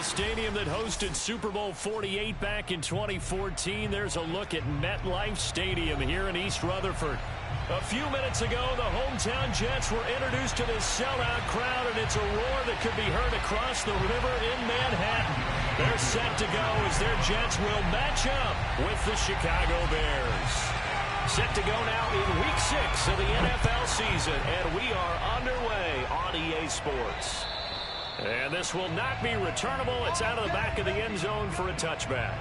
stadium that hosted Super Bowl 48 back in 2014. There's a look at MetLife Stadium here in East Rutherford. A few minutes ago, the hometown Jets were introduced to this sellout crowd, and it's a roar that could be heard across the river in Manhattan. They're set to go as their Jets will match up with the Chicago Bears. Set to go now in Week 6 of the NFL season, and we are underway on EA Sports. And this will not be returnable. It's out of the back of the end zone for a touchback.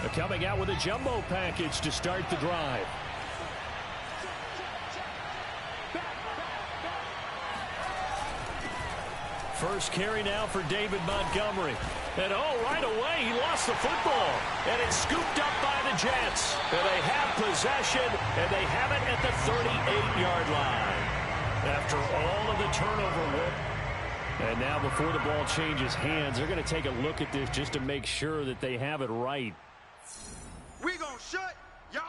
They're coming out with a jumbo package to start the drive. First carry now for David Montgomery. And right away, he lost the football. And it's scooped up by the Jets. And they have possession, and they have it at the 38-yard line. After all of the turnover work. And now before the ball changes hands, they're going to take a look at this just to make sure that they have it right. We gonna shut y'all.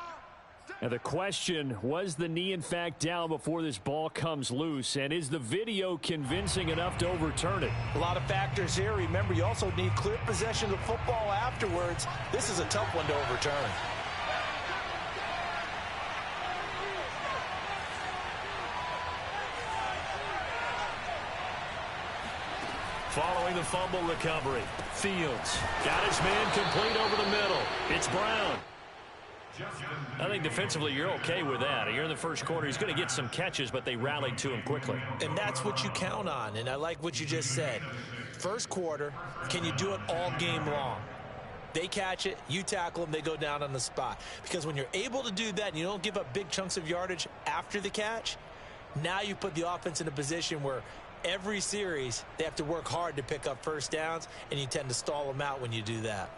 And the question, was the knee in fact down before this ball comes loose? And is the video convincing enough to overturn it? A lot of factors here. Remember, you also need clear possession of the football afterwards. This is a tough one to overturn. Following the fumble recovery, Fields got his man complete over the middle. It's Brown. I think defensively you're okay with that. You're in the first quarter. He's going to get some catches, but they rallied to him quickly. And that's what you count on, and I like what you just said. First quarter, can you do it all game long? They catch it, you tackle them, they go down on the spot. Because when you're able to do that and you don't give up big chunks of yardage after the catch, now you put the offense in a position where every series, they have to work hard to pick up first downs, and you tend to stall them out when you do that.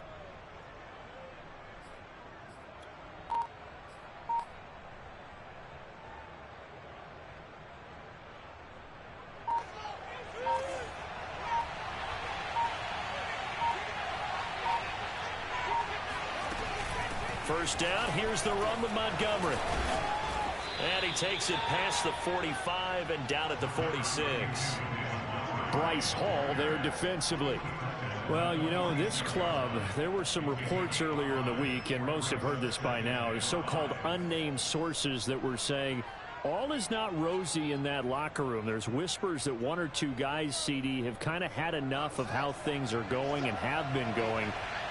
First down, here's the run with Montgomery. And he takes it past the 45 and down at the 46. Bryce Hall there defensively. Well, you know, this club, there were some reports earlier in the week, and most have heard this by now, so-called unnamed sources that were saying all is not rosy in that locker room. There's whispers that one or two guys, CD, have kind of had enough of how things are going and have been going.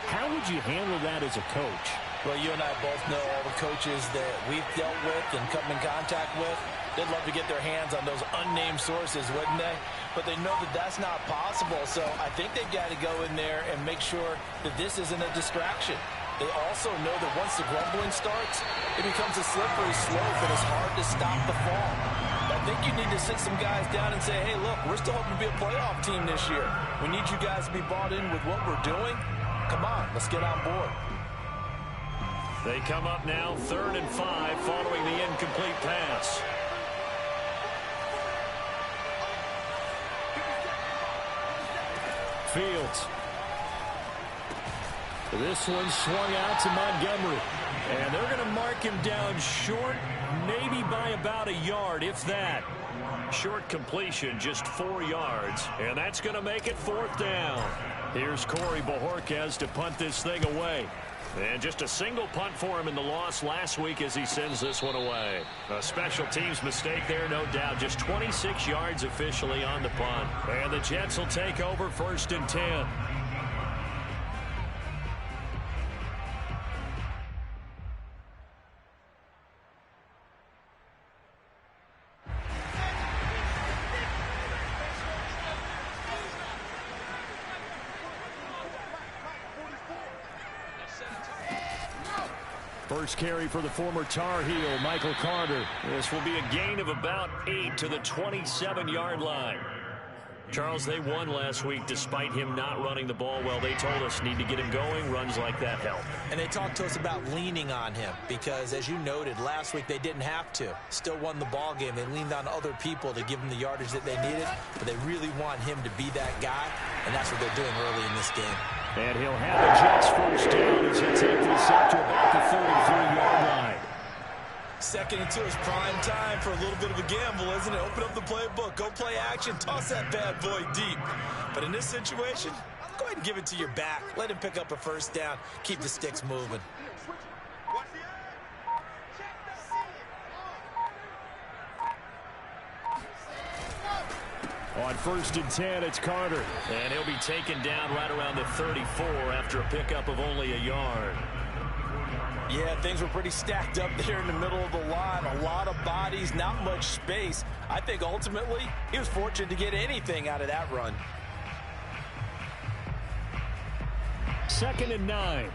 How would you handle that as a coach? Well, you and I both know all the coaches that we've dealt with and come in contact with. They'd love to get their hands on those unnamed sources, wouldn't they? But they know that that's not possible. So I think they've got to go in there and make sure that this isn't a distraction. They also know that once the grumbling starts, it becomes a slippery slope and it's hard to stop the fall. I think you need to sit some guys down and say, hey, look, we're still hoping to be a playoff team this year. We need you guys to be bought in with what we're doing. Come on, let's get on board. They come up now 3rd and 5 following the incomplete pass. Fields. This one swung out to Montgomery. And they're going to mark him down short, maybe by about a yard, if that. Short completion, just 4 yards. And that's going to make it 4th down. Here's Corey Bojorquez to punt this thing away. And just a single punt for him in the loss last week as he sends this one away. A special teams mistake there, no doubt. Just 26 yards officially on the punt. And the Jets will take over 1st and 10. First carry for the former Tar Heel, Michael Carter. This will be a gain of about 8 to the 27-yard line. Charles, they won last week despite him not running the ball well. They told us need to get him going. Runs like that help. And they talked to us about leaning on him because, as you noted, last week they didn't have to. Still won the ball game. They leaned on other people to give them the yardage that they needed, but they really want him to be that guy, and that's what they're doing early in this game. And he'll have the Jets first down as they take this up to about the 33-yard line. Second and 2 is prime time for a little bit of a gamble, isn't it? Open up the playbook, go play action, toss that bad boy deep. But in this situation, go ahead and give it to your back. Let him pick up a first down. Keep the sticks moving. On 1st and 10, it's Carter. And he'll be taken down right around the 34 after a pickup of only a yard. Yeah, things were pretty stacked up there in the middle of the line. A lot of bodies, not much space. I think ultimately he was fortunate to get anything out of that run. 2nd and 9.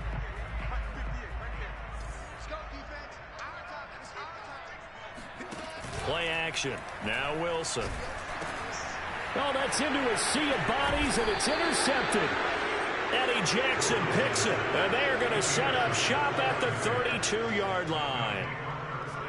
Play action. Now Wilson. Oh, that's into a sea of bodies, and it's intercepted. Eddie Jackson picks it, and they are going to set up shop at the 32-yard line.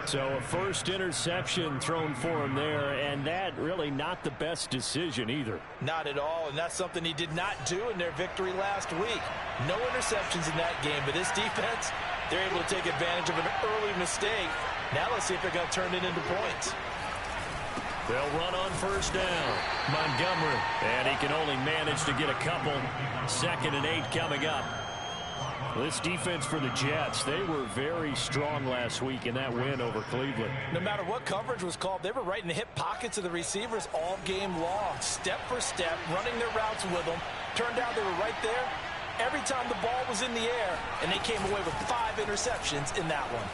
So a first interception thrown for him there, and that really not the best decision either. Not at all, and that's something he did not do in their victory last week. No interceptions in that game, but this defense, they're able to take advantage of an early mistake. Now let's see if they're going to turn it into points. They'll run on first down. Montgomery, and he can only manage to get a couple. 2nd and 8 coming up. This defense for the Jets, they were very strong last week in that win over Cleveland. No matter what coverage was called, they were right in the hip pockets of the receivers all game long. Step for step, running their routes with them. Turned out they were right there every time the ball was in the air, and they came away with 5 interceptions in that one.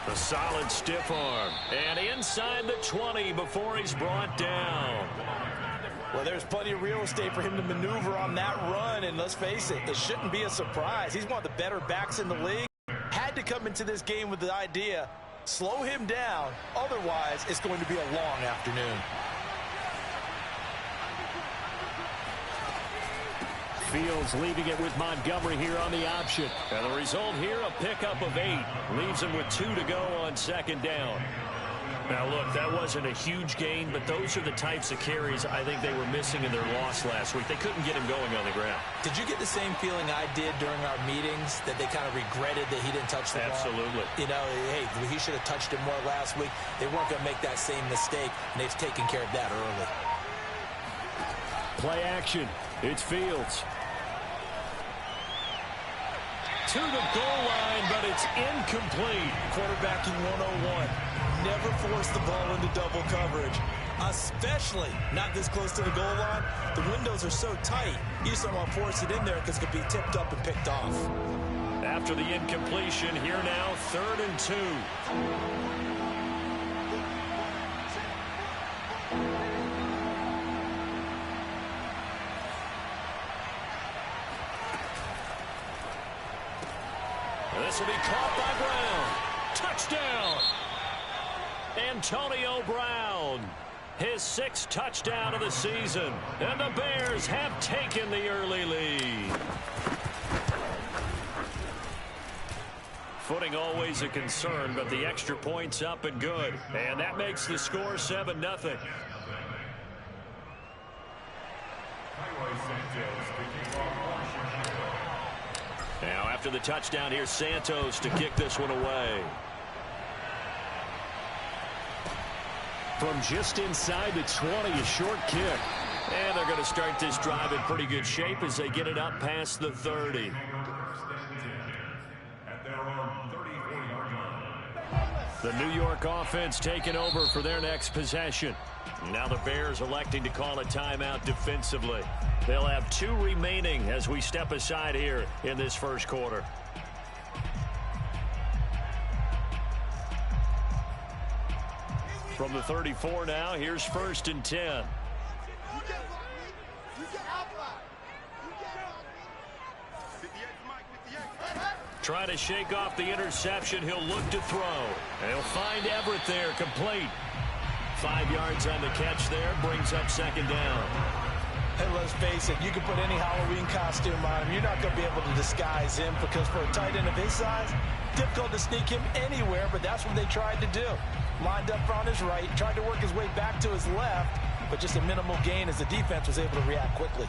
A solid stiff arm. And inside the 20 before he's brought down. Well, there's plenty of real estate for him to maneuver on that run. And let's face it, it shouldn't be a surprise. He's one of the better backs in the league. Had to come into this game with the idea, slow him down. Otherwise, it's going to be a long afternoon. Fields leaving it with Montgomery here on the option. And the result here, a pickup of 8. Leaves him with 2 to go on 2nd down. Now, look, that wasn't a huge gain, but those are the types of carries I think they were missing in their loss last week. They couldn't get him going on the ground. Did you get the same feeling I did during our meetings, that they kind of regretted that he didn't touch the ball? Absolutely. You know, hey, he should have touched it more last week. They weren't going to make that same mistake, and they've taken care of that early. Play action. It's Fields. To the goal line, but it's incomplete. Quarterbacking 101. Never force the ball into double coverage, especially not this close to the goal line. The windows are so tight, you just don't want to force it in there because it could be tipped up and picked off. After the incompletion, here now, 3rd and 2. This will be caught by Brown. Touchdown! Antonio Brown, his 6th touchdown of the season. And the Bears have taken the early lead. Footing always a concern, but the extra point's up and good. And that makes the score 7-0. Now after the touchdown, here's Santos to kick this one away. From just inside the 20, a short kick. And they're going to start this drive in pretty good shape as they get it up past the 30. The New York offense taking over for their next possession. Now the Bears electing to call a timeout defensively. They'll have 2 remaining as we step aside here in this first quarter. From the 34 now, here's 1st and 10. Trying to shake off the interception. He'll look to throw. And he'll find Everett there, complete. 5 yards on the catch there, brings up 2nd down. Hey, let's face it, you can put any Halloween costume on him. You're not going to be able to disguise him because for a tight end of his size, difficult to sneak him anywhere, but that's what they tried to do. Lined up on his right, tried to work his way back to his left, but just a minimal gain as the defense was able to react quickly.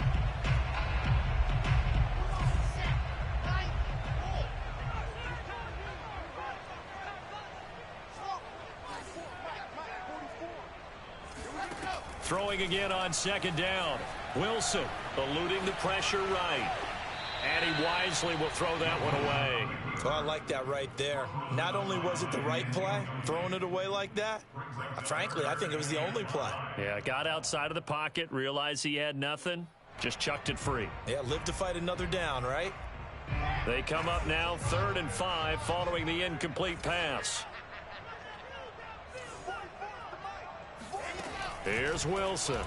Throwing again on second down. Wilson eluding the pressure right. And he wisely will throw that one away. Oh, I like that right there. Not only was it the right play, throwing it away like that, frankly, I think it was the only play. Yeah, got outside of the pocket, realized he had nothing, just chucked it free. Yeah, live to fight another down, right? They come up now 3rd and 5 following the incomplete pass. Here's Wilson.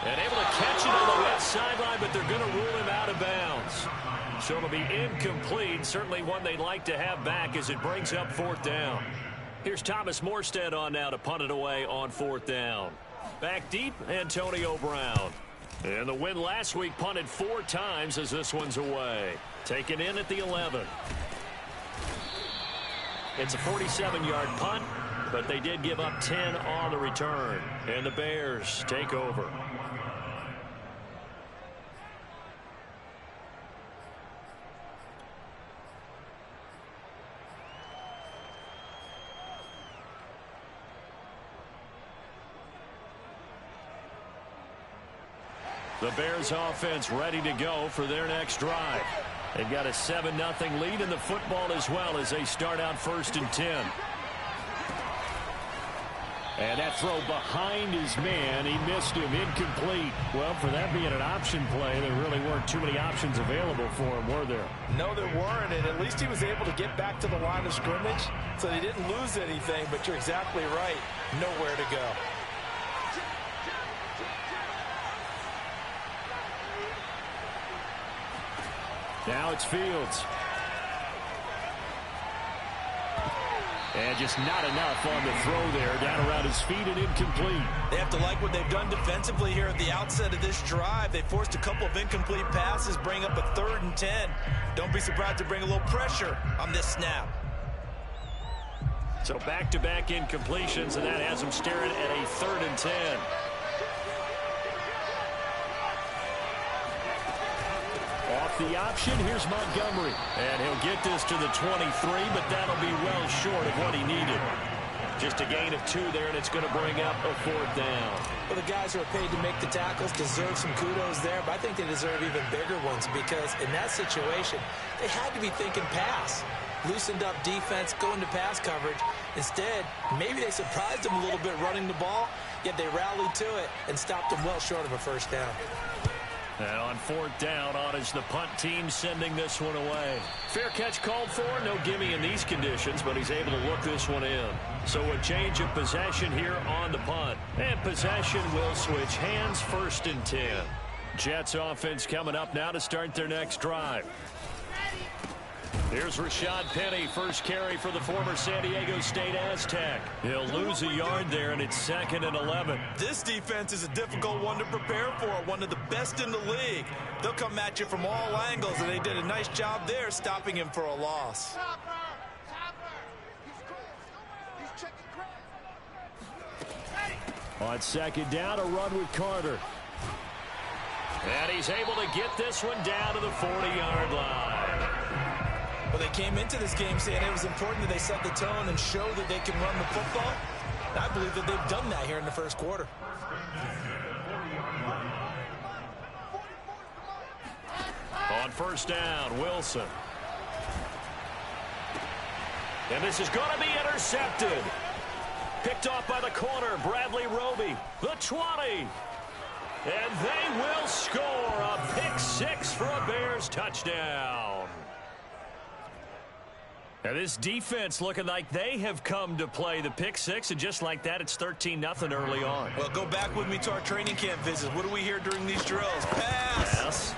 And able to catch it on the left sideline, but they're going to rule him out of bounds. So it'll be incomplete. Certainly one they'd like to have back as it brings up 4th down. Here's Thomas Morstead on now to punt it away on 4th down. Back deep, Antonio Brown. And the win last week punted 4 times as this one's away. Taken in at the 11. It's a 47-yard punt, but they did give up 10 on the return. And the Bears take over. The Bears offense ready to go for their next drive. They've got a 7-0 lead in the football as well as they start out 1st and 10. And that throw behind his man, he missed him, incomplete. Well, for that being an option play, there really weren't too many options available for him, were there? No, there weren't, and at least he was able to get back to the line of scrimmage, so he didn't lose anything, but you're exactly right, nowhere to go. Now it's Fields. And just not enough on the throw there. Down around his feet and incomplete. They have to like what they've done defensively here at the outset of this drive. They forced a couple of incomplete passes, bring up a 3rd and 10. Don't be surprised to bring a little pressure on this snap. So back-to-back incompletions, and that has them staring at a 3rd and 10. Off the option, here's Montgomery. And he'll get this to the 23, but that'll be well short of what he needed. Just a gain of 2 there, and it's going to bring up a 4th down. Well, the guys who are paid to make the tackles deserve some kudos there, but I think they deserve even bigger ones because in that situation, they had to be thinking pass. Loosened up defense, going to pass coverage. Instead, maybe they surprised them a little bit running the ball, yet they rallied to it and stopped them well short of a 1st down. And on 4th down, on is the punt team sending this one away. Fair catch called for. No gimme in these conditions, but he's able to look this one in. So a change of possession here on the punt. And possession will switch hands, 1st and 10. Jets offense coming up now to start their next drive. Here's Rashad Penny, first carry for the former San Diego State Aztec. He'll lose a yard there, and it's 2nd and 11. This defense is a difficult one to prepare for, one of the best in the league. They'll come at you from all angles, and they did a nice job there stopping him for a loss. On 2nd down, a run with Carter. And he's able to get this one down to the 40-yard line. Well, they came into this game saying it was important that they set the tone and show that they can run the football. I believe that they've done that here in the 1st quarter. On 1st down, Wilson. And this is going to be intercepted. Picked off by the corner, Bradley Roby. The 20. And they will score a pick 6 for a Bears touchdown. Now this defense looking like they have come to play the pick 6, and just like that, it's 13-0 early on. Well, go back with me to our training camp visits. What do we hear during these drills? Pass. Yes.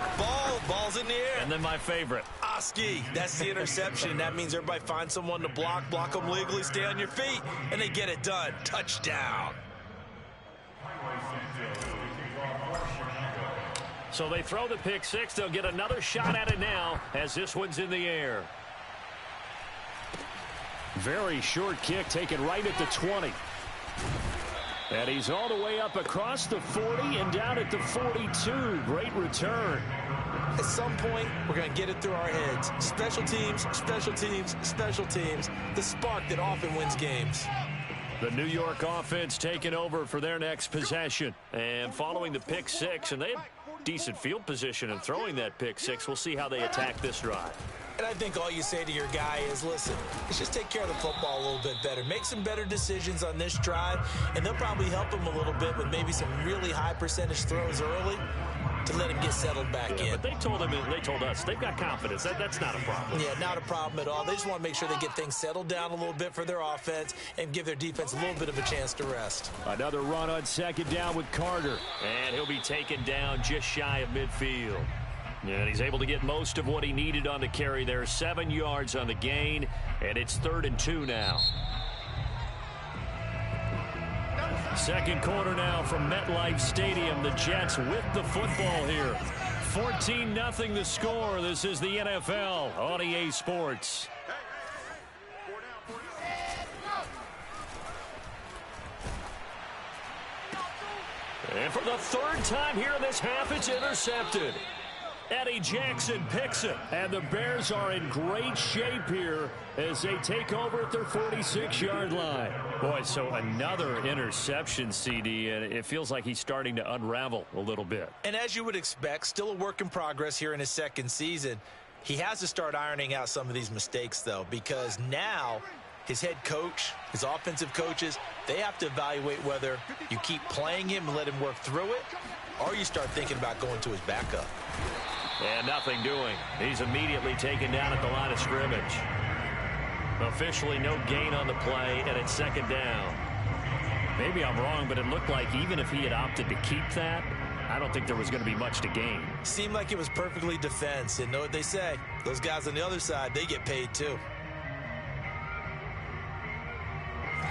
Ball's in the air. And then my favorite. Oski. That's the interception. That means everybody finds someone to block them legally, stay on your feet, and they get it done. Touchdown. So they throw the pick 6. They'll get another shot at it now as this one's in the air. Very short kick taken right at the 20. And he's all the way up across the 40 and down at the 42. Great return. At some point, we're going to get it through our heads. Special teams, special teams, special teams. The spark that often wins games. The New York offense taking over for their next possession. And following the pick six, and they had decent field position in throwing that pick six. We'll see how they attack this drive. And I think all you say to your guy is, listen, let's just take care of the football a little bit better. Make some better decisions on this drive, and they'll probably help him a little bit with maybe some really high percentage throws early to let him get settled back in. But they told us they've got confidence. That's not a problem. Yeah, not a problem at all. They just want to make sure they get things settled down a little bit for their offense and give their defense a little bit of a chance to rest. Another run on second down with Carter. And he'll be taken down just shy of midfield. And he's able to get most of what he needed on the carry there. 7 yards on the gain, and it's 3rd and 2 now. Second quarter now from MetLife Stadium. The Jets with the football here. 14-0 the score. This is the NFL on EA Sports. And for the 3rd time here in this half, it's intercepted. Eddie Jackson picks it, and the Bears are in great shape here as they take over at their 46-yard line. Boy, so another interception, CD, and it feels like he's starting to unravel a little bit. And as you would expect, still a work in progress here in his second season. He has to start ironing out some of these mistakes, though, because now his head coach, his offensive coaches, they have to evaluate whether you keep playing him and let him work through it, or you start thinking about going to his backup. And nothing doing. He's immediately taken down at the line of scrimmage. Officially no gain on the play, and it's second down. Maybe I'm wrong, but it looked like even if he had opted to keep that, I don't think there was going to be much to gain. Seemed like it was perfectly defense. And know what they say? Those guys on the other side, they get paid too.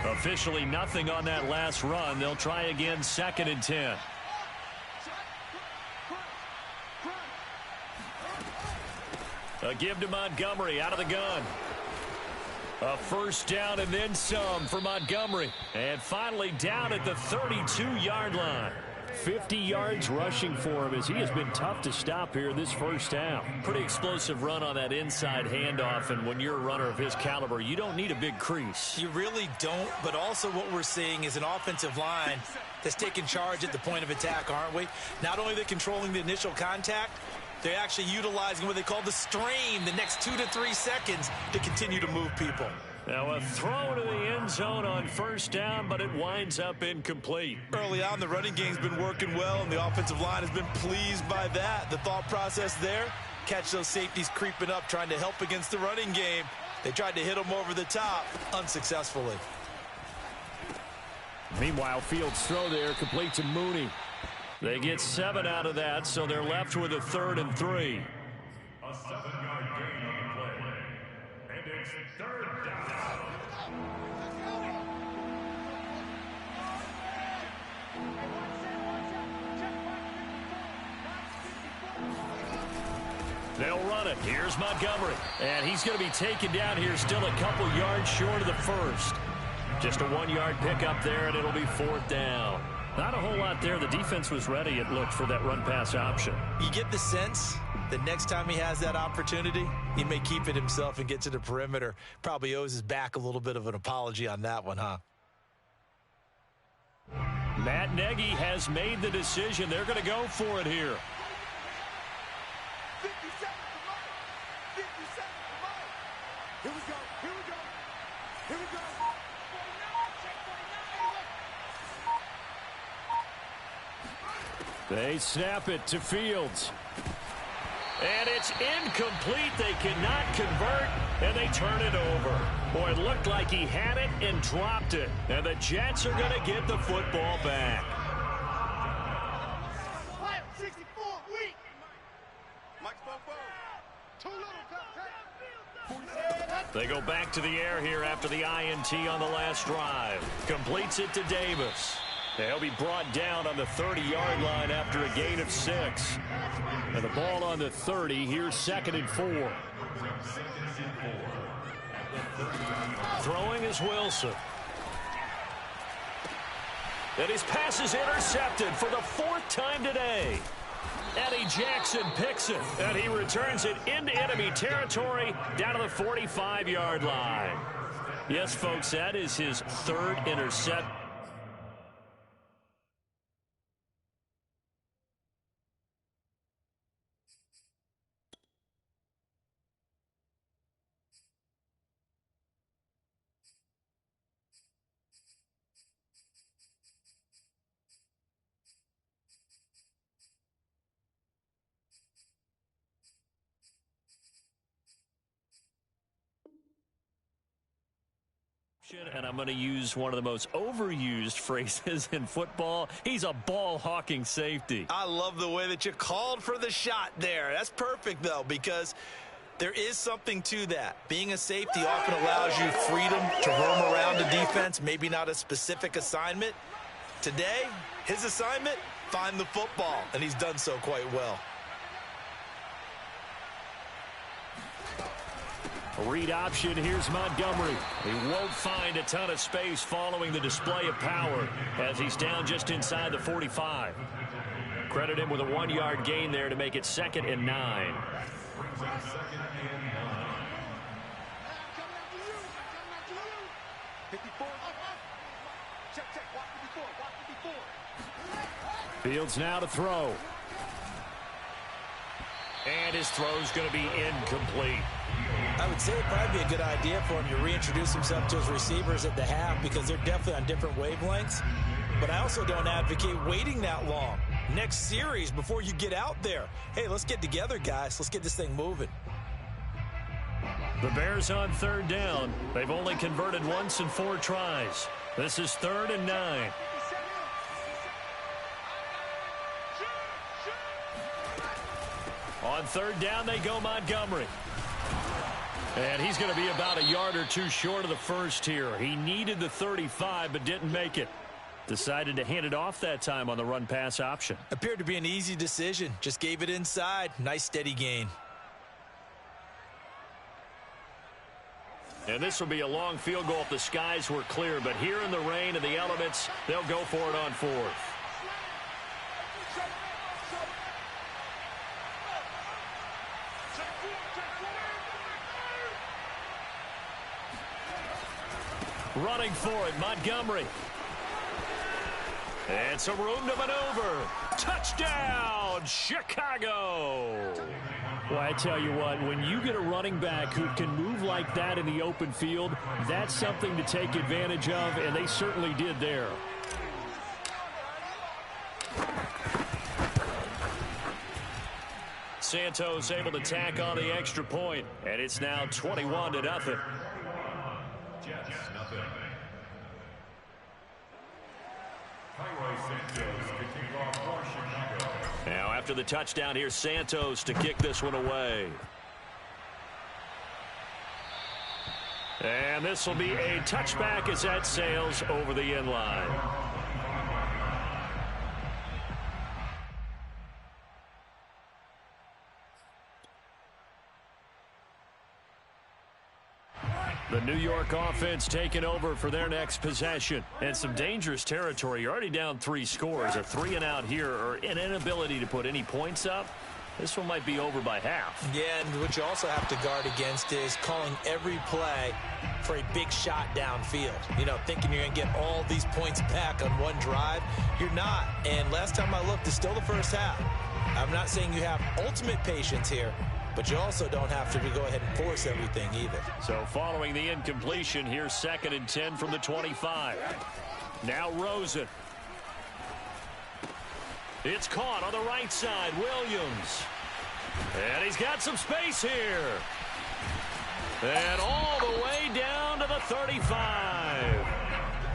Officially nothing on that last run. They'll try again, 2nd and 10. A give to Montgomery out of the gun. A first down and then some for Montgomery. And finally down at the 32-yard line. 50 yards rushing for him as he has been tough to stop here this first half. Pretty explosive run on that inside handoff, and when you're a runner of his caliber, you don't need a big crease. You really don't, but also what we're seeing is an offensive line that's taking charge at the point of attack, aren't we? Not only are they controlling the initial contact, they're actually utilizing what they call the strain the next 2 to 3 seconds to continue to move people. Now a throw to the end zone on first down, but it winds up incomplete. Early on, the running game's been working well, and the offensive line has been pleased by that. The thought process there, catch those safeties creeping up, trying to help against the running game. They tried to hit them over the top, unsuccessfully. Meanwhile, Fields' throw there complete to Mooney. They get 7 out of that, so they're left with a 3rd and 3. A 7-yard gain on the play. And it's 3rd down. They'll run it. Here's Montgomery. And he's going to be taken down here still a couple yards short of the first. Just a 1-yard pickup there, and it'll be 4th down. Not a whole lot there. The defense was ready, it looked, for that run-pass option. You get the sense that next time he has that opportunity, he may keep it himself and get to the perimeter. Probably owes his back a little bit of an apology on that one, huh? Matt Nagy has made the decision. They're going to go for it here. 50 seconds to go. 50 seconds to go. Here we go. Here we go. Here we go. They snap it to Fields. And it's incomplete. They cannot convert, and they turn it over. Boy, it looked like he had it and dropped it. And the Jets are going to get the football back. 64 weak. Mike Spofo. Too little. They go back to the air here after the INT on the last drive. Completes it to Davis. He'll be brought down on the 30-yard line after a gain of 6. And the ball on the 30. Here's 2nd and 4. Throwing is Wilson. And his pass is intercepted for the 4th time today. Eddie Jackson picks it, and he returns it into enemy territory down to the 45-yard line. Yes, folks, that is his third interception. And I'm going to use one of the most overused phrases in football. He's a ball-hawking safety. I love the way that you called for the shot there. That's perfect, though, because there is something to that. Being a safety often allows you freedom to roam around the defense, maybe not a specific assignment. Today, his assignment, find the football, and he's done so quite well. Read option, here's Montgomery. He won't find a ton of space following the display of power as he's down just inside the 45. Credit him with a 1-yard gain there to make it 2nd and 9. Fields now to throw. And his throw's going to be incomplete. I would say it'd probably be a good idea for him to reintroduce himself to his receivers at the half because they're definitely on different wavelengths. But I also don't advocate waiting that long. Next series before you get out there. Hey, let's get together, guys. Let's get this thing moving. The Bears on 3rd down. They've only converted once in 4 tries. This is 3rd and 9. On 3rd down, they go Montgomery. And he's going to be about a yard or 2 short of the first here. He needed the 35, but didn't make it. Decided to hand it off that time on the run-pass option. Appeared to be an easy decision. Just gave it inside. Nice, steady gain. And this will be a long field goal if the skies were clear. But here in the rain and the elements, they'll go for it on 4th. Running for it, Montgomery. And some room to maneuver. Touchdown, Chicago. Well, I tell you what, when you get a running back who can move like that in the open field, that's something to take advantage of, and they certainly did there. Santos able to tack on the extra point, and it's now 21-0. Jets, nothing. Now after the touchdown, here's Santos to kick this one away. And this will be a touchback as that sails over the end line. The New York offense taking over for their next possession. And some dangerous territory. You're already down 3 scores. A 3-and-out here or an inability to put any points up. This one might be over by half. Yeah, and what you also have to guard against is calling every play for a big shot downfield. You know, thinking you're going to get all these points back on one drive. You're not. And last time I looked, it's still the first half. I'm not saying you have ultimate patience here, but you also don't have to go ahead and force everything either. So following the incompletion, here's 2nd and 10 from the 25. Now Rosen. It's caught on the right side. Williams. And he's got some space here. And all the way down to the 35.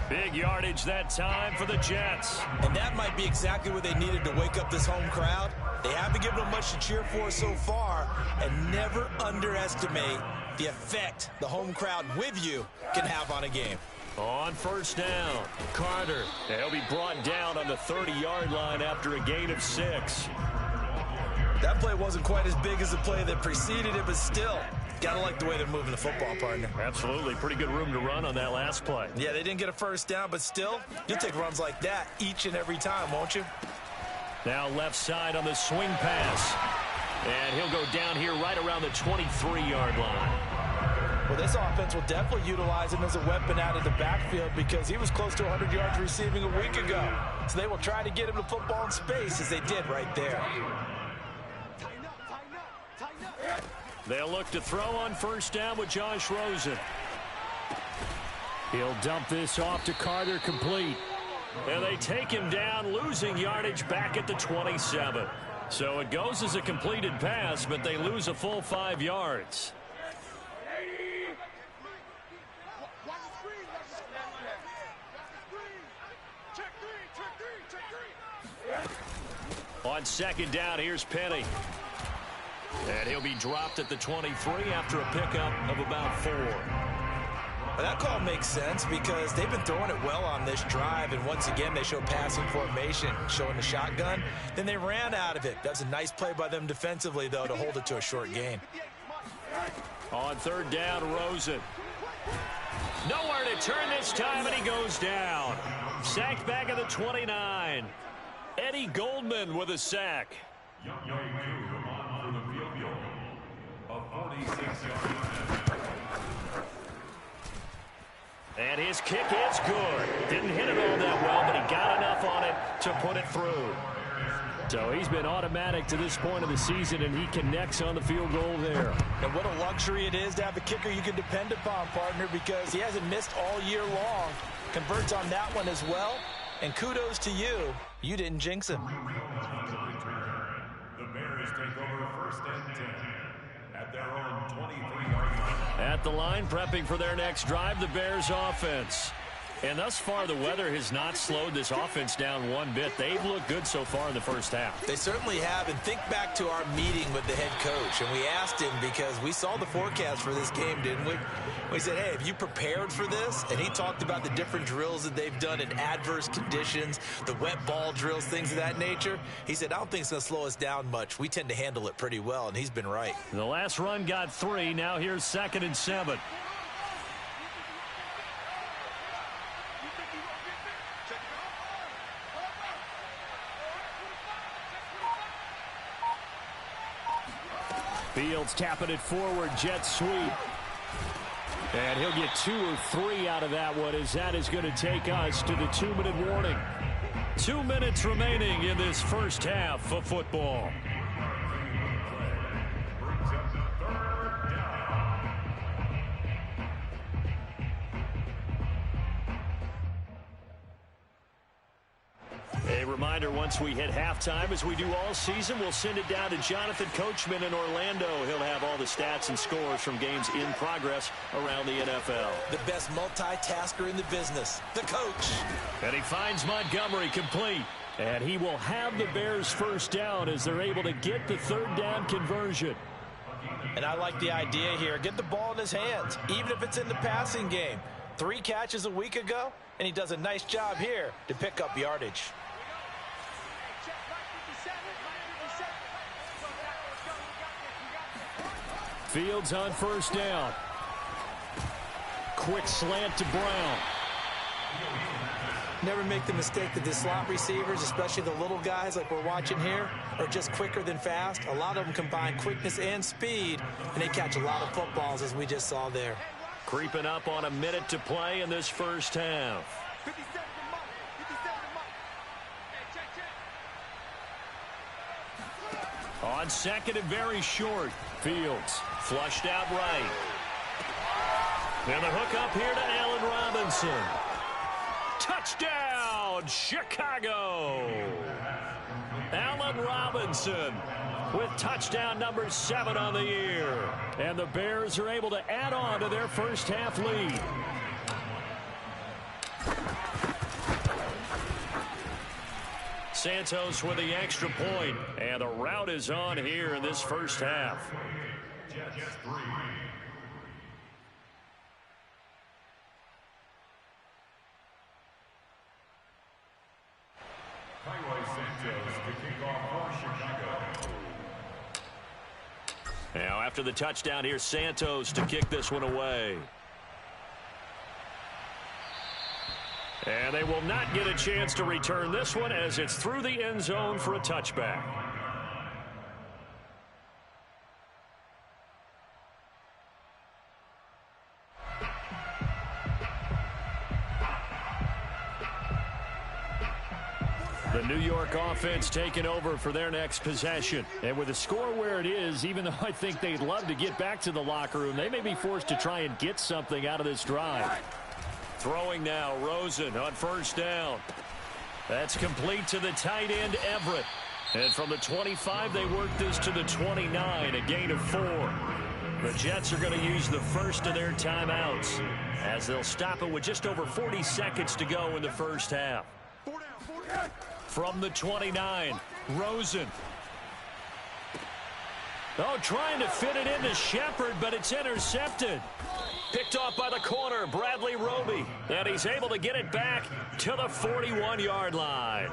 Big yardage that time for the Jets. And that might be exactly what they needed to wake up this home crowd. They haven't given them much to cheer for so far, and never underestimate the effect the home crowd with you can have on a game. On 1st down, Carter. He'll be brought down on the 30-yard line after a gain of 6. That play wasn't quite as big as the play that preceded it, but still, gotta like the way they're moving the football, partner. Absolutely. Pretty good room to run on that last play. Yeah, they didn't get a 1st down, but still, you'll take runs like that each and every time, won't you? Now left side on the swing pass. And he'll go down here right around the 23-yard line. Well, this offense will definitely utilize him as a weapon out of the backfield because he was close to 100 yards receiving a week ago. So they will try to get him the football in space as they did right there. They'll look to throw on first down with Josh Rosen. He'll dump this off to Carter, complete. And they take him down, losing yardage back at the 27. So it goes as a completed pass, but they lose a full 5 yards. On second down, here's Penny. And he'll be dropped at the 23 after a pickup of about 4. Well, that call makes sense because they've been throwing it well on this drive, and once again they show passing formation, showing the shotgun. Then they ran out of it. That's a nice play by them defensively, though, to hold it to a short gain. On third down, Rosen. Nowhere to turn this time, and he goes down. Sacked back at the 29. Eddie Goldman with a sack. And his kick is good. Didn't hit it all that well, but he got enough on it to put it through. So he's been automatic to this point of the season, and he connects on the field goal there. And what a luxury it is to have a kicker you can depend upon, partner, because he hasn't missed all year long. Converts on that one as well. And kudos to you. You didn't jinx him. The Bears take over first and 10 at their own 23-yard line. At the line, prepping for their next drive, the Bears offense. And thus far, the weather has not slowed this offense down one bit. They've looked good so far in the first half. They certainly have. And think back to our meeting with the head coach. And we asked him because we saw the forecast for this game, didn't we? We said, hey, have you prepared for this? And he talked about the different drills that they've done in adverse conditions, the wet ball drills, things of that nature. He said, I don't think it's going to slow us down much. We tend to handle it pretty well, and he's been right. The last run got 3. Now here's 2nd and 7. Fields tapping it forward, jet sweep. And he'll get 2 or 3 out of that one, as that is going to take us to the 2-minute warning. 2 minutes remaining in this first half of football. A reminder, once we hit halftime, as we do all season, we'll send it down to Jonathan Coachman in Orlando. He'll have all the stats and scores from games in progress around the NFL. The best multitasker in the business, the coach. And he finds Montgomery complete. And he will have the Bears first down as they're able to get the third down conversion. And I like the idea here. Get the ball in his hands, even if it's in the passing game. 3 catches a week ago, and he does a nice job here to pick up yardage. Fields on first down. Quick slant to Brown. Never make the mistake that the slot receivers, especially the little guys like we're watching here, are just quicker than fast. A lot of them combine quickness and speed, and they catch a lot of footballs, as we just saw there. Creeping up on a minute to play in this first half. On second and very short. Fields flushed out right. And the hook up here to Allen Robinson. Touchdown, Chicago! Allen Robinson with touchdown number 7 on the year. And the Bears are able to add on to their first half lead. Santos with the extra point, and the route is on here in this first half. Now after the touchdown, here's Santos to kick this one away. And they will not get a chance to return this one as it's through the end zone for a touchback. The New York offense taking over for their next possession. And with the score where it is, even though I think they'd love to get back to the locker room, they may be forced to try and get something out of this drive. Throwing now, Rosen on first down. That's complete to the tight end, Everett. And from the 25, they work this to the 29, a gain of 4. The Jets are going to use the first of their timeouts as they'll stop it with just over 40 seconds to go in the first half. From the 29, Rosen. Oh, trying to fit it into Shepard, but it's intercepted. Picked off by the corner, Bradley Roby. And he's able to get it back to the 41-yard line.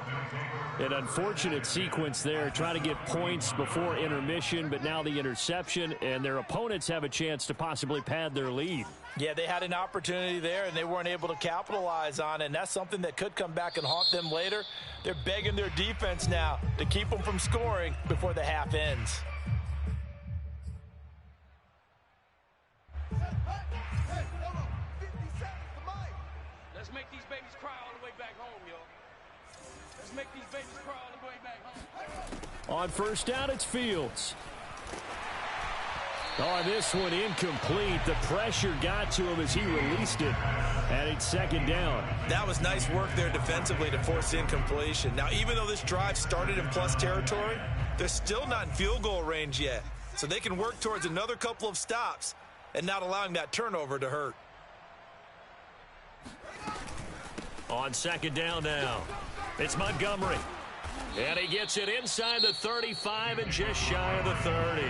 An unfortunate sequence there, trying to get points before intermission, but now the interception, and their opponents have a chance to possibly pad their lead. Yeah, they had an opportunity there, and they weren't able to capitalize on it, and that's something that could come back and haunt them later. They're begging their defense now to keep them from scoring before the half ends. Let's make these babies cry all the way back home, yo. Let's make these babies cry all the way back home. On first down, it's Fields. Oh, this one incomplete. The pressure got to him as he released it. And it's second down. That was nice work there defensively to force incompletion. Now, even though this drive started in plus territory, they're still not in field goal range yet. So they can work towards another couple of stops and not allowing that turnover to hurt. On second down now, it's Montgomery. And he gets it inside the 35 and just shy of the 30.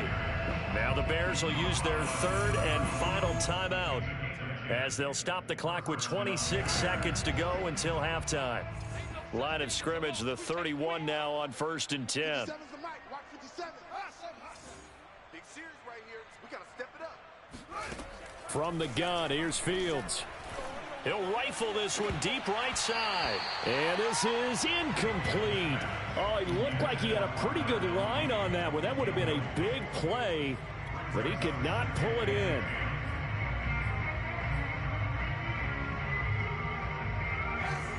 Now the Bears will use their third and final timeout as they'll stop the clock with 26 seconds to go until halftime. Line of scrimmage, the 31 now on first and 10. Big series right here. We got to step it up. From the gun, here's Fields. He'll rifle this one deep right side. And this is incomplete. Oh, he looked like he had a pretty good line on that one. That would have been a big play, but he could not pull it in.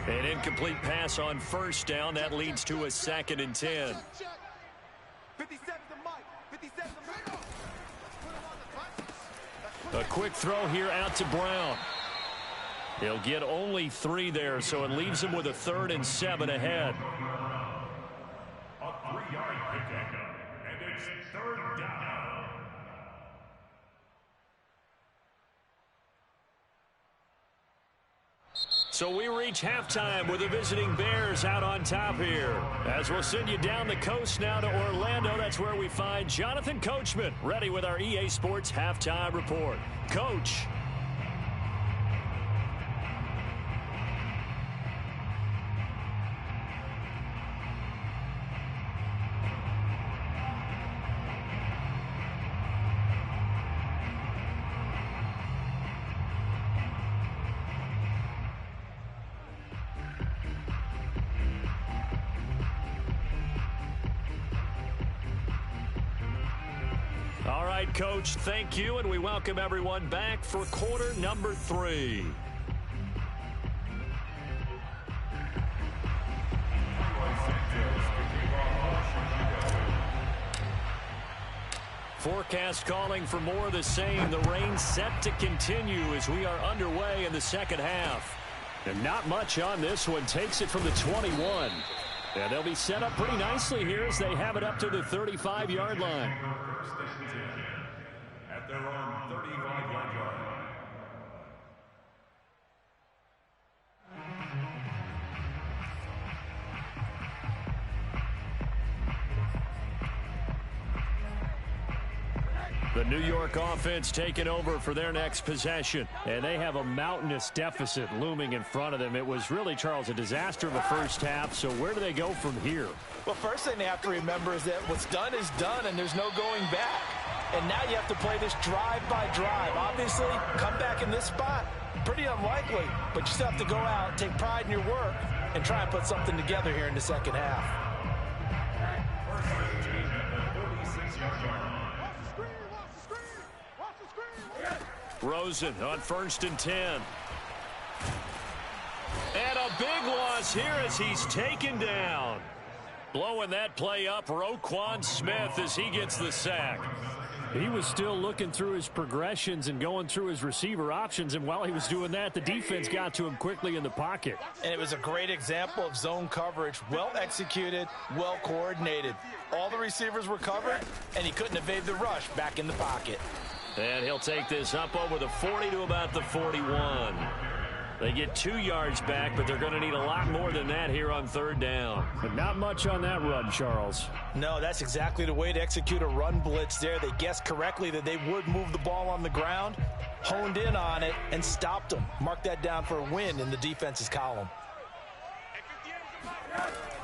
An incomplete pass on first down. That leads to a second and 10. 57 to Mike. 57 to Mike. A quick throw here out to Brown. He'll get only 3 there, so it leaves him with a 3rd and 7 ahead. A 3-yard pickup, and it's third down. So we reach halftime with the visiting Bears out on top here. As we'll send you down the coast now to Orlando, that's where we find Jonathan Coachman, ready with our EA Sports Halftime Report. Coach. All right, Coach, thank you, and we welcome everyone back for quarter number 3. Forecast calling for more of the same. The rain set to continue as we are underway in the second half. And not much on this one. Takes it from the 21. And they'll be set up pretty nicely here as they have it up to the 35-yard line. At their own 35-yard line. The New York offense taking over for their next possession. And they have a mountainous deficit looming in front of them. It was really, Charles, a disaster in the first half. So where do they go from here? Well, first thing they have to remember is that what's done is done, and there's no going back. And now you have to play this drive by drive. Obviously, come back in this spot, pretty unlikely. But you still have to go out, take pride in your work, and try and put something together here in the second half. First and 10 at the 46-yard line. Rosen on first and 10. And a big loss here as he's taken down. Blowing that play up, Roquan Smith, as he gets the sack. He was still looking through his progressions and going through his receiver options, and while he was doing that, the defense got to him quickly in the pocket. And it was a great example of zone coverage, well executed, well coordinated. All the receivers were covered, and he couldn't evade the rush back in the pocket. And he'll take this up over the 40 to about the 41. They get 2 yards back, but they're going to need a lot more than that here on third down. But not much on that run, Charles. No, that's exactly the way to execute a run blitz there. They guessed correctly that they would move the ball on the ground, honed in on it, and stopped them. Mark that down for a win in the defense's column.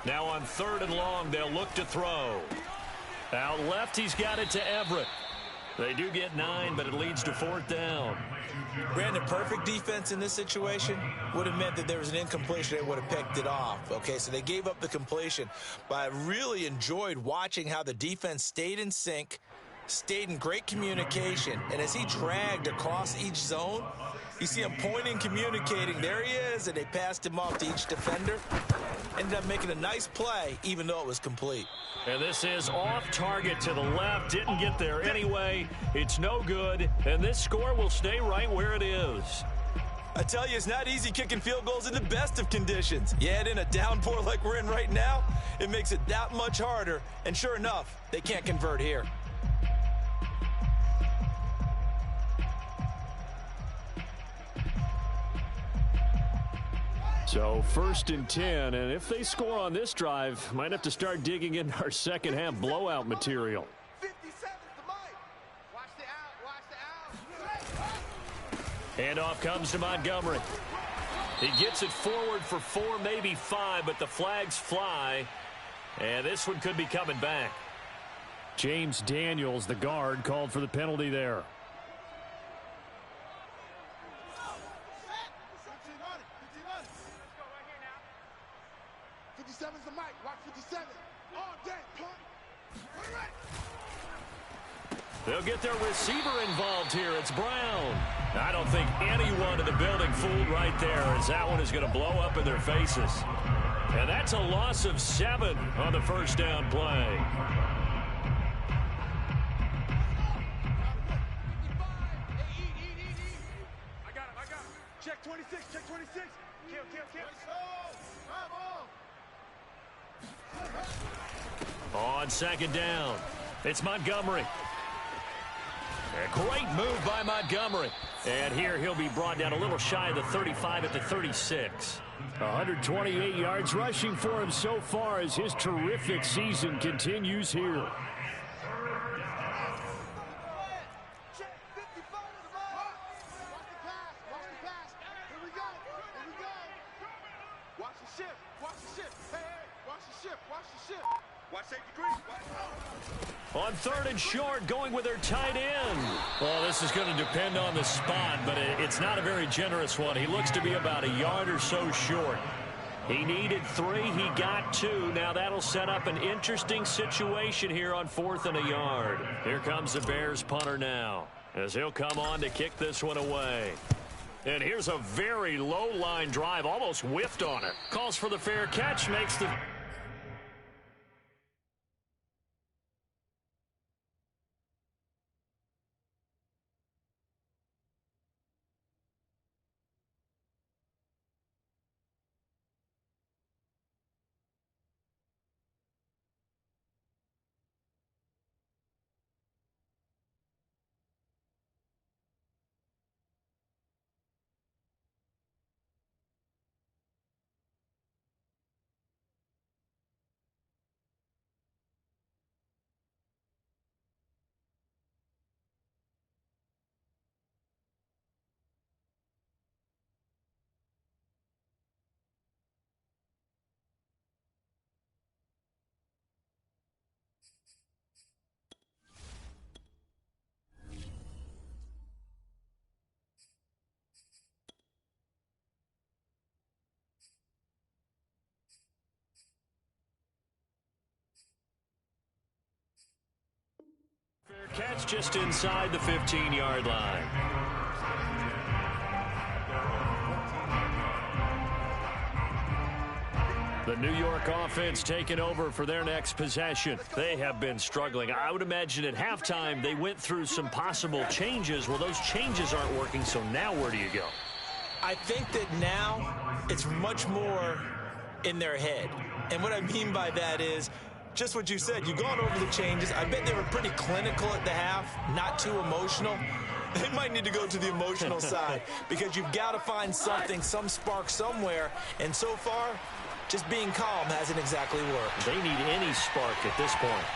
Now on third and long, they'll look to throw. Out left, he's got it to Everett. They do get 9, but it leads to fourth down. Brandon, perfect defense in this situation would have meant that there was an incompletion. They would have picked it off. Okay, so they gave up the completion. But I really enjoyed watching how the defense stayed in sync, stayed in great communication. And as he dragged across each zone, you see him pointing, communicating. There he is, and they passed him off to each defender. Ended up making a nice play, even though it was complete. And this is off target to the left. Didn't get there anyway. It's no good. And this score will stay right where it is. I tell you, it's not easy kicking field goals in the best of conditions. You add in a downpour like we're in right now, it makes it that much harder. And sure enough, they can't convert here. So first and 10, and if they score on this drive, might have to start digging into our second half blowout material. 57's the mic. Watch the out. Handoff comes to Montgomery. He gets it forward for 4, maybe 5, but the flags fly, and this one could be coming back. James Daniels, the guard, called for the penalty there. 57's the mic. Watch 57. All day, punk. They'll get their receiver involved here. It's Brown. I don't think anyone in the building fooled right there, as that one is going to blow up in their faces. And that's a loss of 7 on the first down play. I got him. Check 26. Kill. On second down, it's Montgomery. A great move by Montgomery. And here he'll be brought down a little shy of the 35 at the 36. 128 yards rushing for him so far as his terrific season continues here. On third and short, going with their tight end. Well, this is going to depend on the spot, but it's not a very generous one. He looks to be about a yard or so short. He needed 3. He got 2. Now that'll set up an interesting situation here on 4th and a yard. Here comes the Bears punter now, as he'll come on to kick this one away. And here's a very low line drive, almost whiffed on it. Calls for the fair catch, makes the... Catch just inside the 15-yard line. The New York offense taking over for their next possession. They have been struggling. I would imagine at halftime they went through some possible changes. Well, those changes aren't working, so now where do you go? I think that now it's much more in their head. And what I mean by that is just what you said. You've gone over the changes. I bet they were pretty clinical at the half, not too emotional. They might need to go to the emotional side because you've got to find something, some spark somewhere. And so far, just being calm hasn't exactly worked. They need any spark at this point.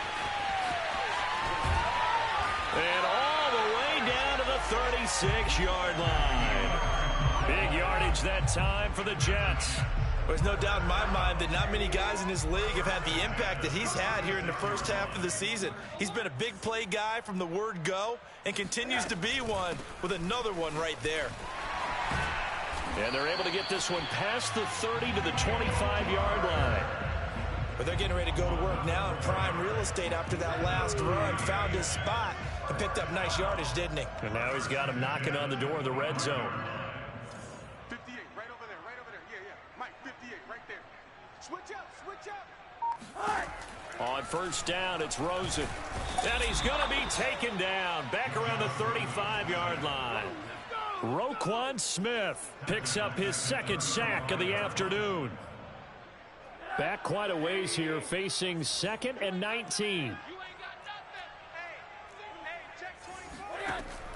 And all the way down to the 36-yard line. Big yardage that time for the Jets. There's no doubt in my mind that not many guys in this league have had the impact that he's had here in the first half of the season. He's been a big play guy from the word go and continues to be one with another one right there. And they're able to get this one past the 30 to the 25-yard line. But they're getting ready to go to work now in prime real estate after that last run. Found his spot and picked up nice yardage, didn't he? And now he's got him knocking on the door of the red zone. 58, right over there, right over there. Yeah. Mike, 58, right there. Switch up, switch up. On first down, it's Rosen. And he's going to be taken down back around the 35-yard line. Roquan Smith picks up his second sack of the afternoon. Back quite a ways here, facing 2nd and 19.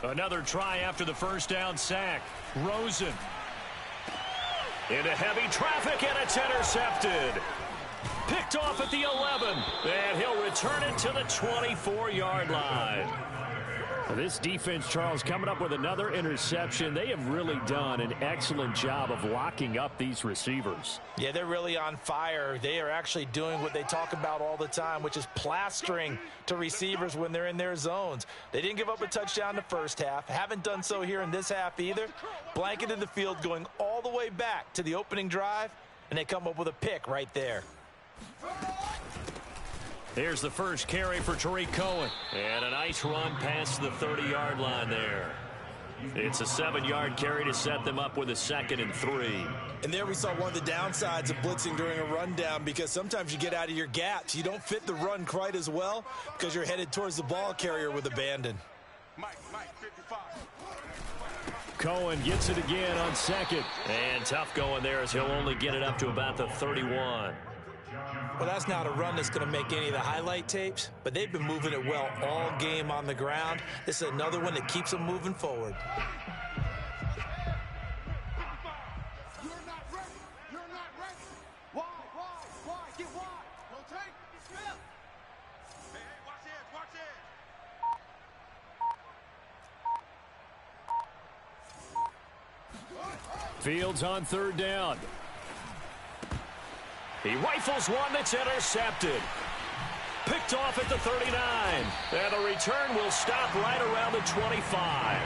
Another try after the first down sack. Rosen into heavy traffic, and it's intercepted. Picked off at the 11, and he'll return it to the 24-yard line. This defense, Charles, coming up with another interception. They have really done an excellent job of locking up these receivers. Yeah, they're really on fire. They are actually doing what they talk about all the time, which is plastering to receivers when they're in their zones. They didn't give up a touchdown the first half. Haven't done so here in this half either. Blanketed the field going all the way back to the opening drive, and they come up with a pick right there. Here's the first carry for Tariq Cohen. And a nice run past the 30-yard line there. It's a 7-yard carry to set them up with a 2nd and 3. And there we saw one of the downsides of blitzing during a rundown, because sometimes you get out of your gaps. You don't fit the run quite as well because you're headed towards the ball carrier with abandon. Mike, 55. Cohen gets it again on 2nd. And tough going there as he'll only get it up to about the 31. Well, that's not a run that's going to make any of the highlight tapes, but they've been moving it well all game on the ground. This is another one that keeps them moving forward. You're not ready. You're not ready. Why? Get wide. Rotate. Smith. Hey, watch it. Fields on 3rd down. He rifles one that's intercepted. Picked off at the 39. And the return will stop right around the 25.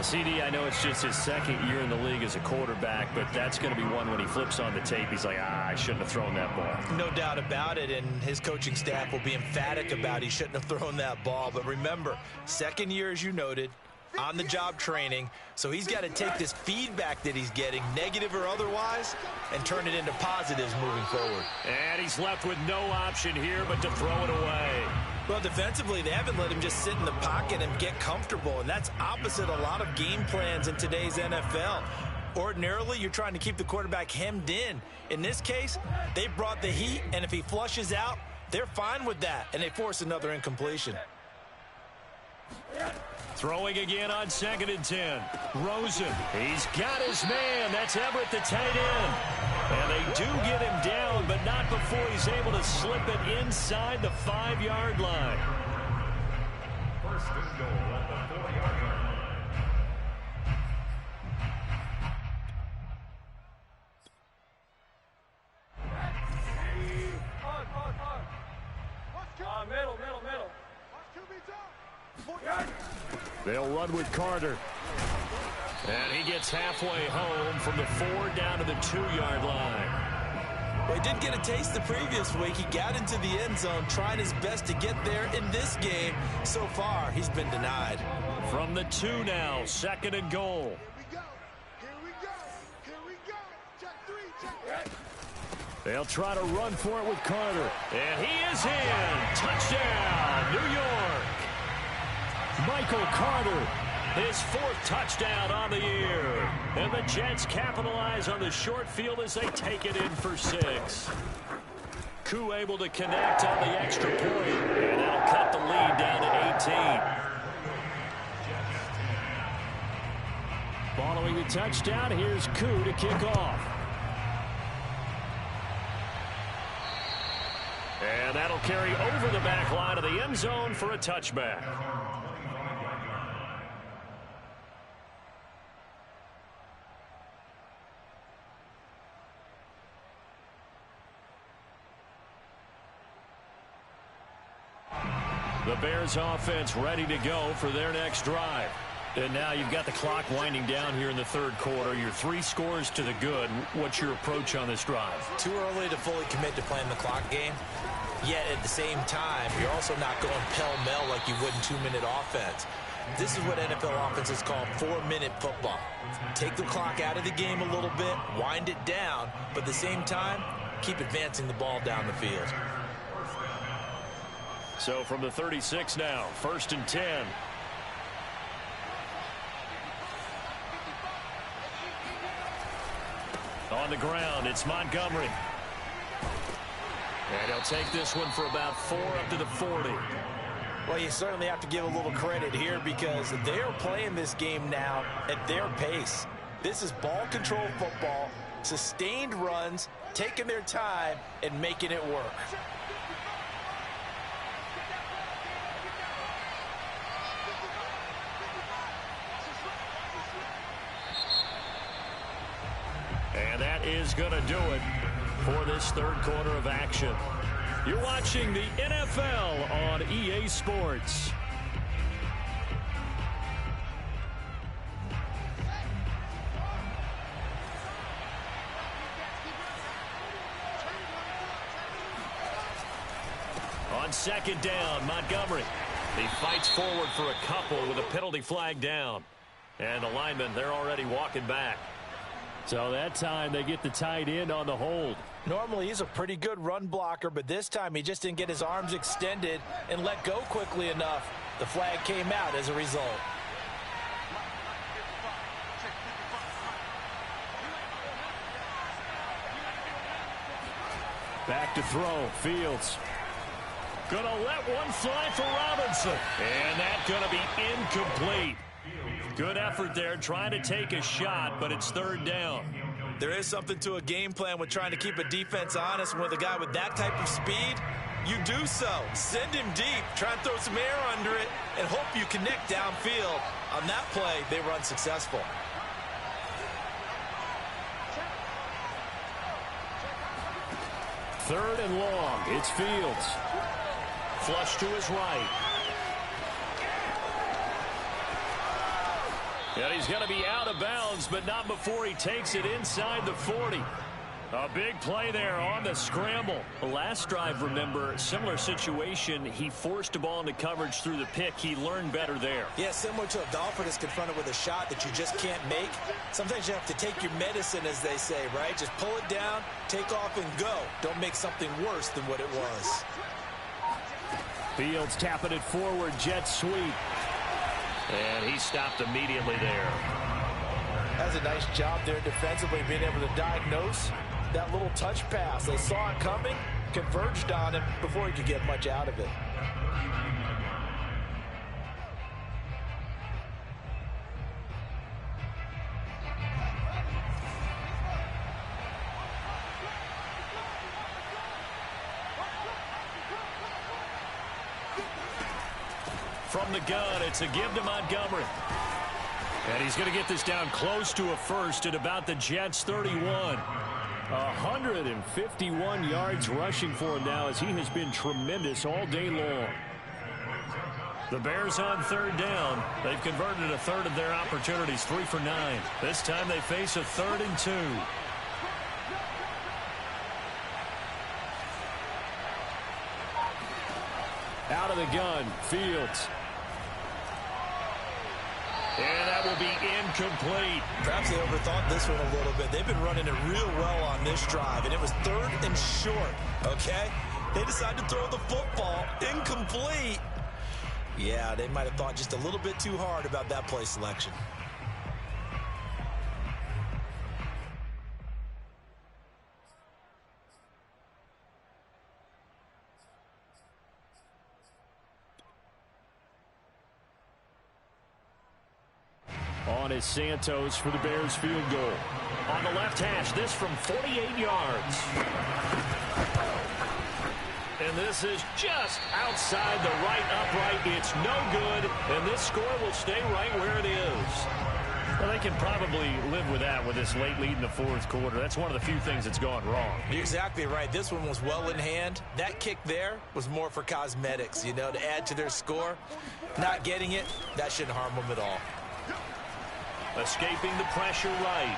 CD, I know it's just his 2nd year in the league as a quarterback, but that's going to be one when he flips on the tape. He's like, I shouldn't have thrown that ball. No doubt about it, and his coaching staff will be emphatic about he shouldn't have thrown that ball. But remember, 2nd year, as you noted, on-the-job training, so he's got to take this feedback that he's getting, negative or otherwise, and turn it into positives moving forward. And he's left with no option here but to throw it away. Well, defensively, they haven't let him just sit in the pocket and get comfortable, and that's opposite a lot of game plans in today's NFL. Ordinarily, you're trying to keep the quarterback hemmed in. In this case, they brought the heat, and if he flushes out, they're fine with that, and they force another incompletion. Throwing again on 2nd and 10. Rosen, he's got his man. That's Everett, the tight end. And they do get him down, but not before he's able to slip it inside the 5-yard line. First and goal at the 4-yard line. Middle. They'll run with Carter. And he gets halfway home from the 4 down to the 2-yard line. Well, he did get a taste the previous week. He got into the end zone, trying his best to get there in this game. So far, he's been denied. From the 2 now, 2nd and goal. Here we go. Check 3. They'll try to run for it with Carter. And he is in. Touchdown, New York. Michael Carter, his 4th touchdown on the year. And the Jets capitalize on the short field as they take it in for 6. Koo able to connect on the extra point. And that'll cut the lead down to 18. Following the touchdown, here's Koo to kick off. And that'll carry over the back line of the end zone for a touchback. The Bears offense ready to go for their next drive. And now you've got the clock winding down here in the 3rd quarter. You're 3 scores to the good. What's your approach on this drive? Too early to fully commit to playing the clock game. Yet at the same time, you're also not going pell-mell like you would in 2-minute offense. This is what NFL offenses call 4-minute football. Take the clock out of the game a little bit, wind it down, but at the same time, keep advancing the ball down the field. So from the 36 now, 1st and 10. On the ground, it's Montgomery. And he'll take this one for about 4 up to the 40. Well, you certainly have to give a little credit here because they're playing this game now at their pace. This is ball control football, sustained runs, taking their time, and making it work. And that is going to do it for this 3rd quarter of action. You're watching the NFL on EA Sports. On 2nd down, Montgomery. He fights forward for a couple with a penalty flag down. And the linemen, they're already walking back. So that time they get the tight end on the hold. Normally he's a pretty good run blocker, but this time he just didn't get his arms extended and let go quickly enough. The flag came out as a result. Back to throw, Fields. Gonna let one fly for Robinson. And that's gonna be incomplete. Good effort there, trying to take a shot, but it's 3rd down. There is something to a game plan with trying to keep a defense honest. With a guy with that type of speed, you do so. Send him deep, try and throw some air under it, and hope you connect downfield. On that play, they were unsuccessful. Third and long, it's Fields. Flush to his right. And he's going to be out of bounds, but not before he takes it inside the 40. A big play there on the scramble. The last drive, remember, similar situation. He forced the ball into coverage through the pick. He learned better there. Yeah, similar to a golfer that's confronted with a shot that you just can't make. Sometimes you have to take your medicine, as they say, right? Just pull it down, take off, and go. Don't make something worse than what it was. Fields tapping it forward, jet sweep. And he stopped immediately there. That's a nice job there defensively, being able to diagnose that little touch pass. They saw it coming, converged on him before he could get much out of it. From the gun, it's a give to Montgomery. And he's going to get this down close to a first at about the Jets' 31. 151 yards rushing for him now, as he has been tremendous all day long. The Bears on 3rd down. They've converted a third of their opportunities, 3 for 9. This time they face a 3rd and 2. Out of the gun, Fields. And that will be incomplete. Perhaps they overthought this one a little bit. They've been running it real well on this drive, and it was 3rd and short, okay? They decided to throw the football incomplete. Yeah, they might have thought just a little bit too hard about that play selection. On is Santos for the Bears field goal. On the left hash, this from 48 yards. And this is just outside the right upright. It's no good, and this score will stay right where it is. Well, they can probably live with that with this late lead in the 4th quarter. That's one of the few things that's gone wrong. You're exactly right. This one was well in hand. That kick there was more for cosmetics, you know, to add to their score. Not getting it, that shouldn't harm them at all. Escaping the pressure right.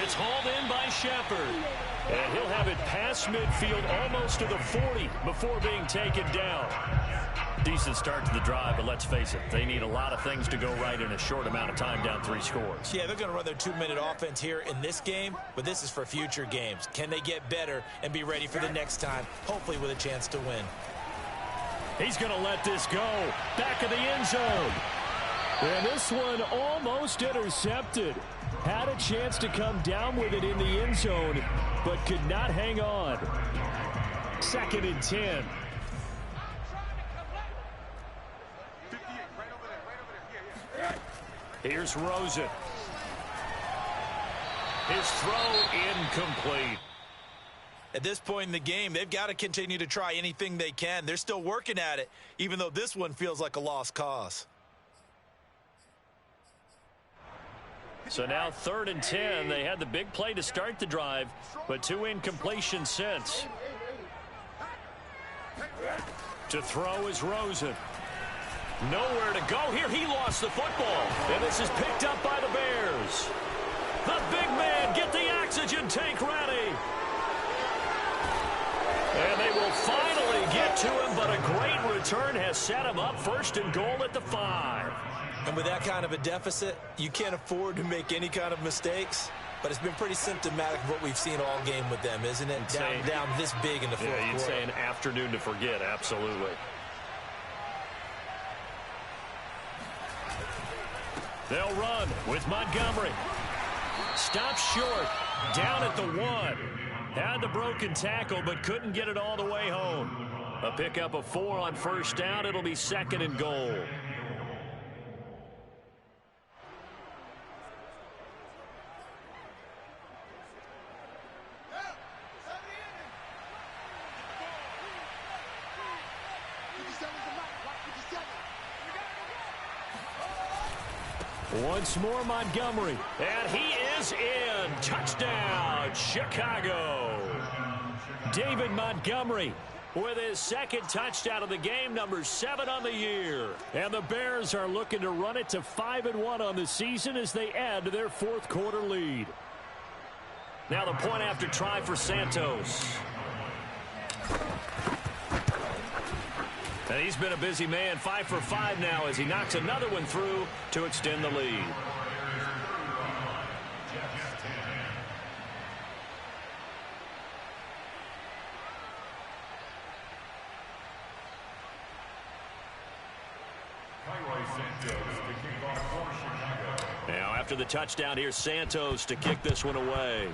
It's hauled in by Shepard. And he'll have it past midfield almost to the 40 before being taken down. Decent start to the drive, but let's face it, they need a lot of things to go right in a short amount of time down 3 scores. Yeah, they're going to run their 2-minute offense here in this game, but this is for future games. Can they get better and be ready for the next time, hopefully with a chance to win? He's going to let this go. Back of the end zone. And this one almost intercepted. Had a chance to come down with it in the end zone, but could not hang on. 2nd and 10. Here's Rosen. His throw incomplete. At this point in the game, they've got to continue to try anything they can. They're still working at it, even though this one feels like a lost cause. So now 3rd and 10. They had the big play to start the drive, but 2 incompletions since. To throw is Rosen. Nowhere to go here. He lost the football. And this is picked up by the Bears. The big man, get the oxygen tank ready. And they will finally get to him, but a great return has set him up 1st and goal at the 5. And with that kind of a deficit, you can't afford to make any kind of mistakes. But it's been pretty symptomatic of what we've seen all game with them, isn't it? Down this big in the 4th quarter. Yeah, you'd say an afternoon to forget, absolutely. They'll run with Montgomery. Stops short. Down at the 1. Had the broken tackle, but couldn't get it all the way home. A pickup of 4 on 1st down. It'll be 2nd and goal. Once more, Montgomery. And he is in. Touchdown, Chicago. David Montgomery with his 2nd touchdown of the game, number 7 on the year. And the Bears are looking to run it to 5-1 on the season as they add to their 4th quarter lead. Now the point after try for Santos. And he's been a busy man, 5 for 5 now as he knocks another one through to extend the lead. Now after the touchdown, here's Santos to kick this one away.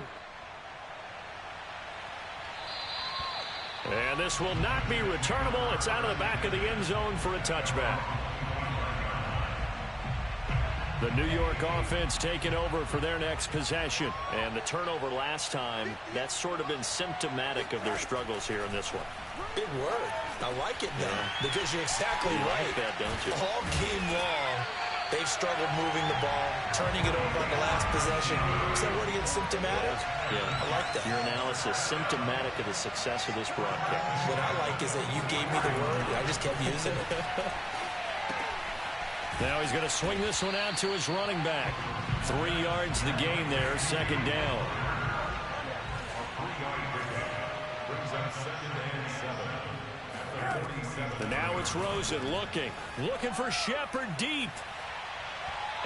And this will not be returnable. It's out of the back of the end zone for a touchback. The New York offense taking over for their next possession. And the turnover last time, that's sort of been symptomatic of their struggles here in this one. Big word. I like it now, because you're exactly right. Like that, don't you? All game long, they've struggled moving the ball, turning it over on the last possession. Is that word again, symptomatic? Yeah. I like that. Your analysis, symptomatic of the success of this broadcast. What I like is that you gave me the word, and I just kept using it. Now he's going to swing this one out to his running back. 3 yards the gain there, 2nd down. And now it's Rosen looking for Shepard deep.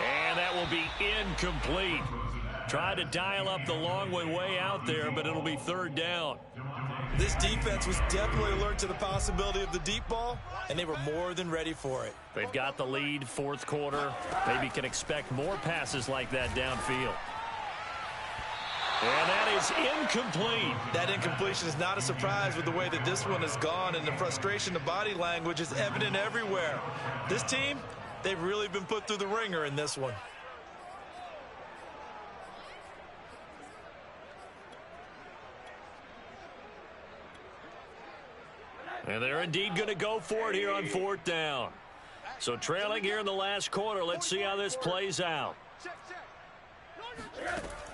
And that will be incomplete. Tried to dial up the long way out there, but it'll be third down. This defense was definitely alert to the possibility of the deep ball, and they were more than ready for it. They've got the lead, fourth quarter. Maybe can expect more passes like that downfield. And that is incomplete. That incompletion is not a surprise with the way that this one has gone, and the frustration of body language is evident everywhere. This team, they've really been put through the ringer in this one. And they're indeed going to go for it here on fourth down. So trailing here in the last quarter. Let's see how this plays out.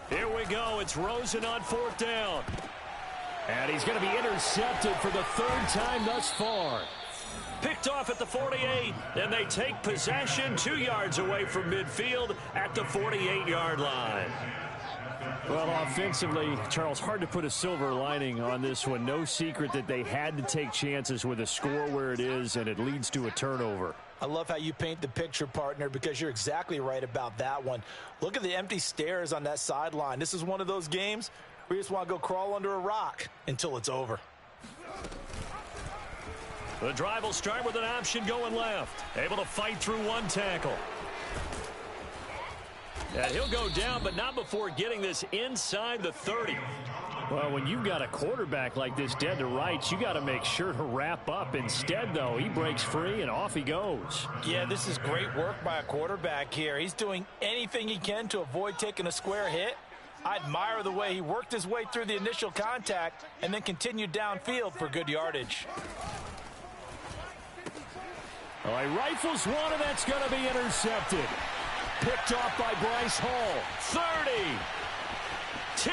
Here we go. It's Rosen on fourth down. And he's going to be intercepted for the third time thus far. Picked off at the 48. Then they take possession 2 yards away from midfield at the 48-yard line. Well, offensively, Charles, hard to put a silver lining on this one. No secret that they had to take chances with a score where it is, and it leads to a turnover. I love how you paint the picture, partner, because you're exactly right about that one. Look at the empty stares on that sideline. This is one of those games where you just want to go crawl under a rock until it's over. The drive will start with an option going left. Able to fight through one tackle. And he'll go down, but not before getting this inside the 30. Well, when you've got a quarterback like this dead to rights, you got to make sure to wrap up. Instead, though, he breaks free and off he goes. Yeah, this is great work by a quarterback here. He's doing anything he can to avoid taking a square hit. I admire the way he worked his way through the initial contact and then continued downfield for good yardage. All right, rifles one, and that's going to be intercepted. Picked off by Bryce Hall. 30. 10.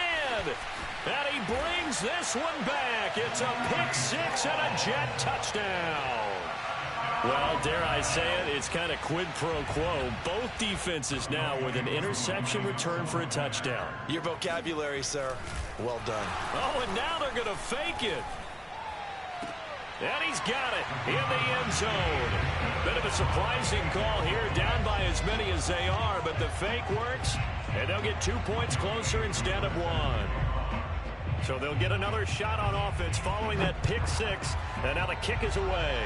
And he brings this one back. It's a pick six and a Jet touchdown. Well, dare I say it, it's kind of quid pro quo. Both defenses now with an interception return for a touchdown. Your vocabulary, sir. Well done. Oh, and now they're going to fake it. And he's got it in the end zone. Bit of a surprising call here, down by as many as they are, but the fake works, and they'll get 2 points closer instead of 1. So they'll get another shot on offense following that pick six, and now the kick is away.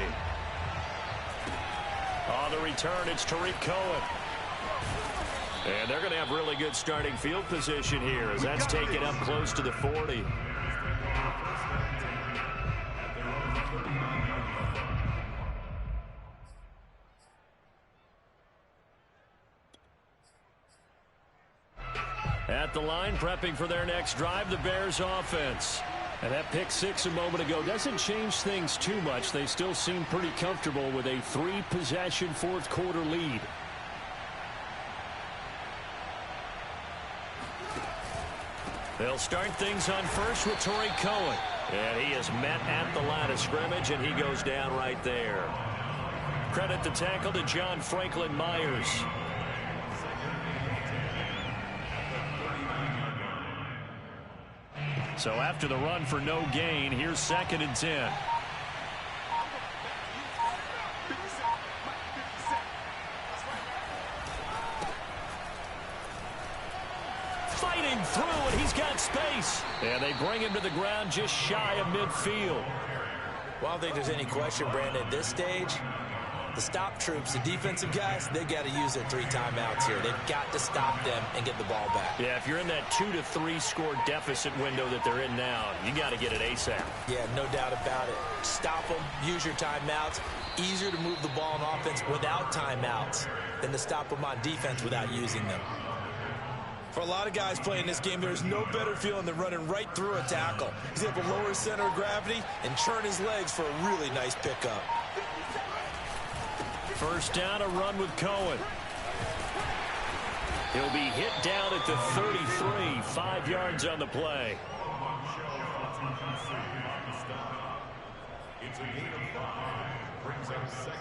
On the return, it's Tariq Cohen. And they're going to have really good starting field position here as that's taken up close to the 40. At the line, prepping for their next drive, the Bears offense. And that pick six a moment ago doesn't change things too much. They still seem pretty comfortable with a 3-possession fourth quarter lead. They'll start things on first with Tariq Cohen. And he is met at the line of scrimmage, and he goes down right there. Credit the tackle to John Franklin Myers. So after the run for no gain, here's 2nd and 10. Fighting through, and he's got space. And they bring him to the ground just shy of midfield. Well, I don't think there's any question, Brandon, at this stage, the stop troops, the defensive guys, they got to use their 3 timeouts here. They've got to stop them and get the ball back. Yeah, if you're in that 2 to 3 score deficit window that they're in now, you got to get it ASAP. Yeah, no doubt about it. Stop them, use your timeouts. Easier to move the ball on offense without timeouts than to stop them on defense without using them. For a lot of guys playing this game, there's no better feeling than running right through a tackle. He's able to lower his center of gravity and churn his legs for a really nice pickup. First down, a run with Cohen. He'll be hit down at the 33, 5 yards on the play. It's a gain of 5. Brings up 2nd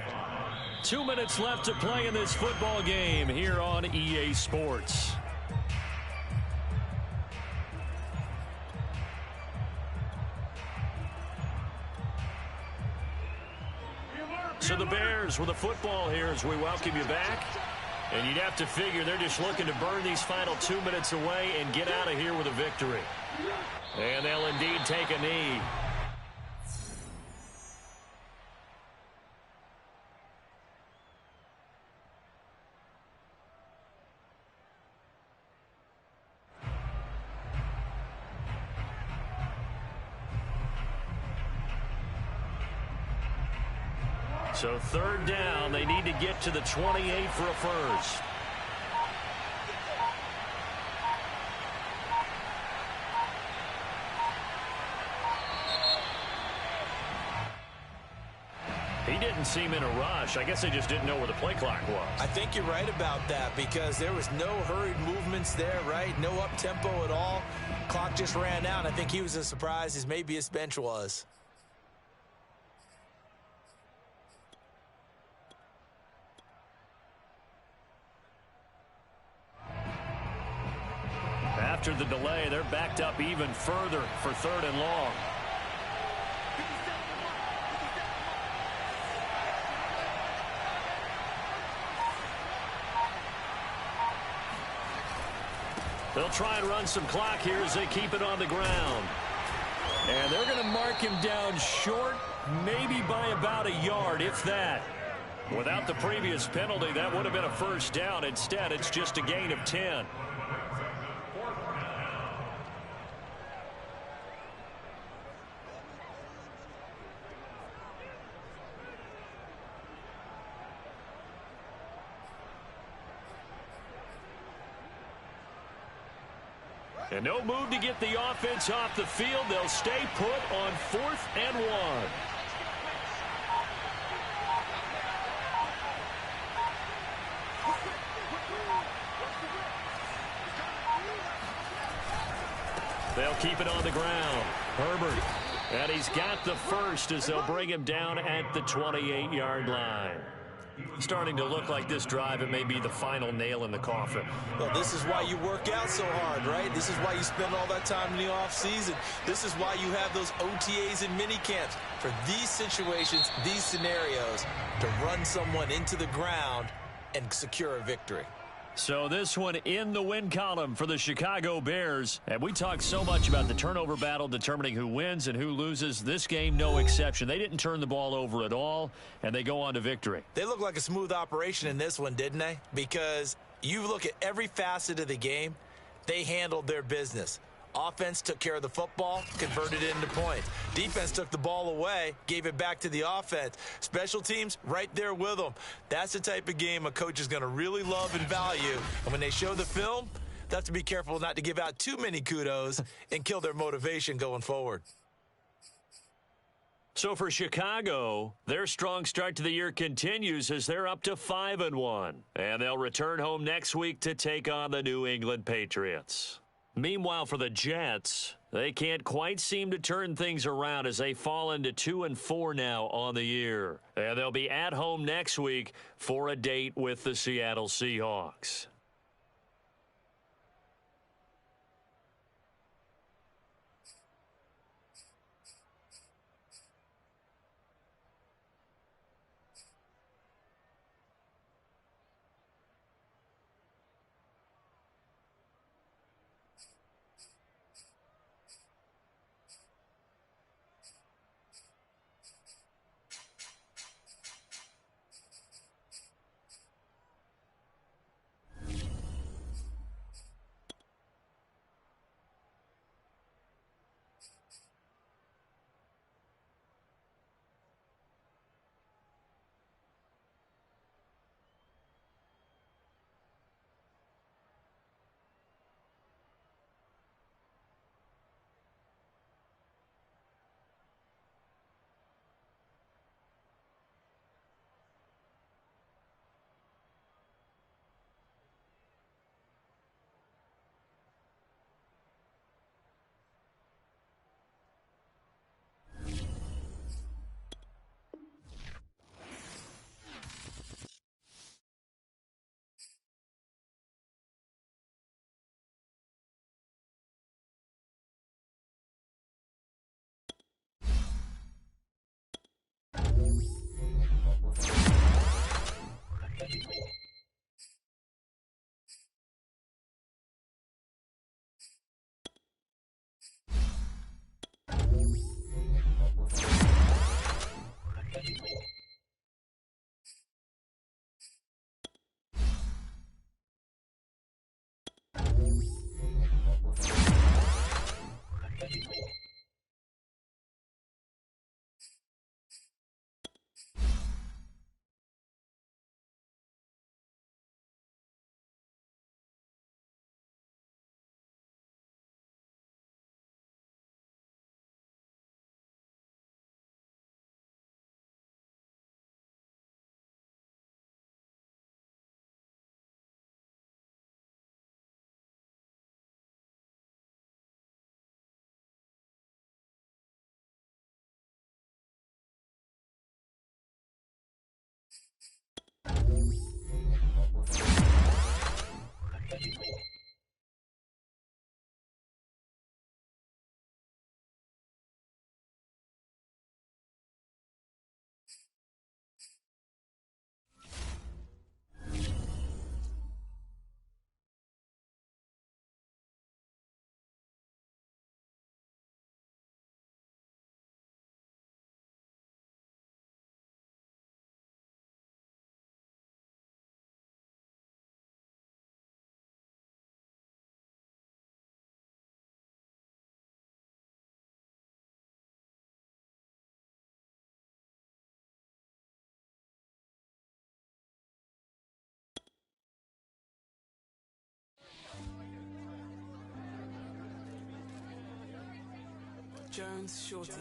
and 5. 2 minutes left to play in this football game here on EA Sports. So the Bears with a football here as we welcome you back. And you'd have to figure they're just looking to burn these final 2 minutes away and get out of here with a victory. And they'll indeed take a knee. So third down, they need to get to the 28 for a first. He didn't seem in a rush. I guess they just didn't know where the play clock was. I think you're right about that because there was no hurried movements there, right? No up-tempo at all. Clock just ran out. I think he was as surprised as maybe his bench was. After the delay, they're backed up even further for third and long. They'll try and run some clock here as they keep it on the ground. And they're going to mark him down short, maybe by about a yard, if that. Without the previous penalty, that would have been a first down. Instead, it's just a gain of 10. And no move to get the offense off the field. They'll stay put on 4th and 1. They'll keep it on the ground. Herbert. And he's got the first as they'll bring him down at the 28-yard line. Starting to look like this drive, it may be the final nail in the coffin. Well, this is why you work out so hard, right? This is why you spend all that time in the offseason. This is why you have those OTAs and mini camps. For these situations, these scenarios, to run someone into the ground and secure a victory. So this one in the win column for the Chicago Bears. And we talk so much about the turnover battle determining who wins and who loses. This game, no exception. They didn't turn the ball over at all, and they go on to victory. They look like a smooth operation in this one, didn't they? Because you look at every facet of the game, they handled their business. Offense took care of the football, converted it into points. Defense took the ball away, gave it back to the offense. Special teams, right there with them. That's the type of game a coach is going to really love and value. And when they show the film, they have to be careful not to give out too many kudos and kill their motivation going forward. So for Chicago, their strong start to the year continues as they're up to 5-1. And they'll return home next week to take on the New England Patriots. Meanwhile, for the Jets, they can't quite seem to turn things around as they fall into 2-4 now on the year. And they'll be at home next week for a date with the Seattle Seahawks. Jones Shorty.